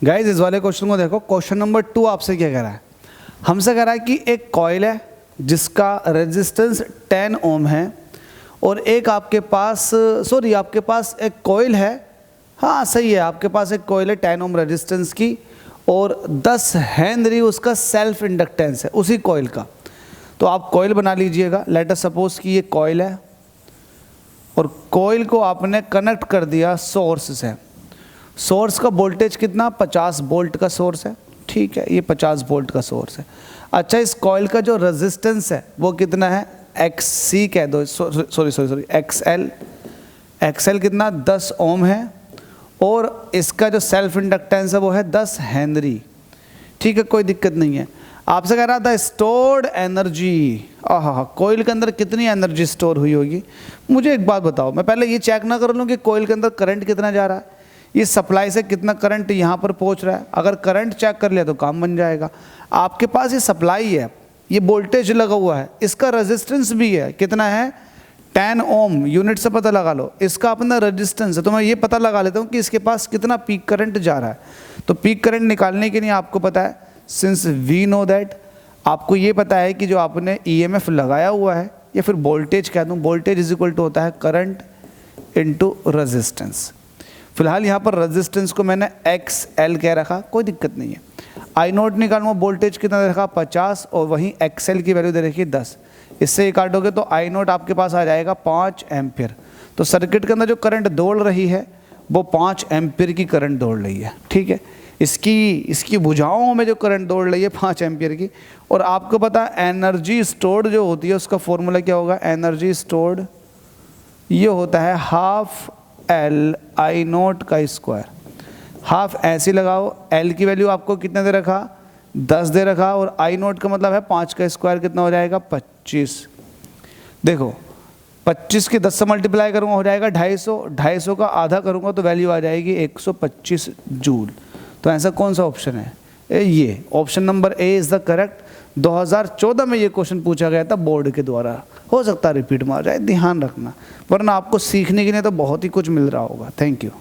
Guys इस वाले question को देखो। क्वेश्चन नंबर 2 आपसे क्या कह रहा है? हमसे कह रहा है कि एक कॉइल है जिसका रेजिस्टेंस 10 ओम है और एक आपके पास आपके पास एक कॉइल है। हाँ सही है, आपके पास एक कॉइल है 10 ओम रेजिस्टेंस की और 10 हेनरी उसका सेल्फ इंडक्टेंस है उसी कॉइल का। तो आप कॉइल बना लीजिएगा। लेट अस सपोज कि ये कॉइल है और कॉइल को आपने कनेक्ट कर दिया सोर्स से। सोर्स का वोल्टेज कितना? 50 वोल्ट का सोर्स है। ठीक है, ये 50 वोल्ट का सोर्स है। अच्छा, इस कॉइल का जो रेजिस्टेंस है वो कितना है? XC कह दो, सॉरी XL कितना? 10 ओम है और इसका जो सेल्फ इंडक्टेंस है वो है 10 हेनरी। ठीक है, कोई दिक्कत नहीं है। आपसे कह रहा था स्टोर्ड एनर्जी। कॉइल के अंदर कितनी एनर्जी स्टोर हुई होगी? मुझे एक बात बताओ, मैं पहले ये चेक ना कर लूँ कि कॉइल के अंदर करंट कितना जा रहा है, ये सप्लाई से कितना करंट यहाँ पर पहुँच रहा है। अगर करंट चेक कर लिया तो काम बन जाएगा। आपके पास ये सप्लाई है, ये वोल्टेज लगा हुआ है, इसका रेजिस्टेंस भी है, कितना है? 10 ओम। यूनिट से पता लगा लो, इसका अपना रेजिस्टेंस है। तो मैं ये पता लगा लेता हूँ कि इसके पास कितना पीक करंट जा रहा है। तो पीक करंट निकालने के लिए आपको पता है, सिंस वी नो दैट, आपको ये पता है कि जो आपने EMF लगाया हुआ है या फिर वोल्टेज कह दूँ, वोल्टेज इज इक्वल टू होता है करंट इनटू रेजिस्टेंस। फिलहाल यहाँ पर रेजिस्टेंस को मैंने XL कह रखा, कोई दिक्कत नहीं है। I नोट निकालूंगा, वोल्टेज कितना दे रखा? 50 और वहीं XL की वैल्यू दे रखी 10। इससे ये काटोगे तो I नोट आपके पास आ जाएगा 5 एम्पियर। तो सर्किट के अंदर जो करंट दौड़ रही है वो 5 एम्पियर की करंट दौड़ रही है। ठीक है, इसकी भुजाओं में जो करंट दौड़ रही है 5 एम्पियर की। और आपको पता है एनर्जी स्टोर्ड जो होती है उसका फॉर्मूला क्या होगा? एनर्जी स्टोर्ड ये होता है हाफ L I नोट का स्क्वायर। हाफ ऐसे लगाओ, L की वैल्यू आपको कितने दे रखा? 10 दे रखा और I नोट का मतलब है 5 का स्क्वायर, कितना हो जाएगा? 25। देखो 25 के 10 से मल्टीप्लाई करूँगा हो जाएगा 250। 250 का आधा करूँगा तो वैल्यू आ जाएगी 125 जूल। तो ऐसा कौन सा ऑप्शन है? ये option number A is the correct. 2014 में ये क्वेश्चन पूछा गया था बोर्ड के द्वारा। हो सकता है रिपीट में आ जाए, ध्यान रखना, वरना आपको सीखने के लिए तो बहुत ही कुछ मिल रहा होगा। Thank you.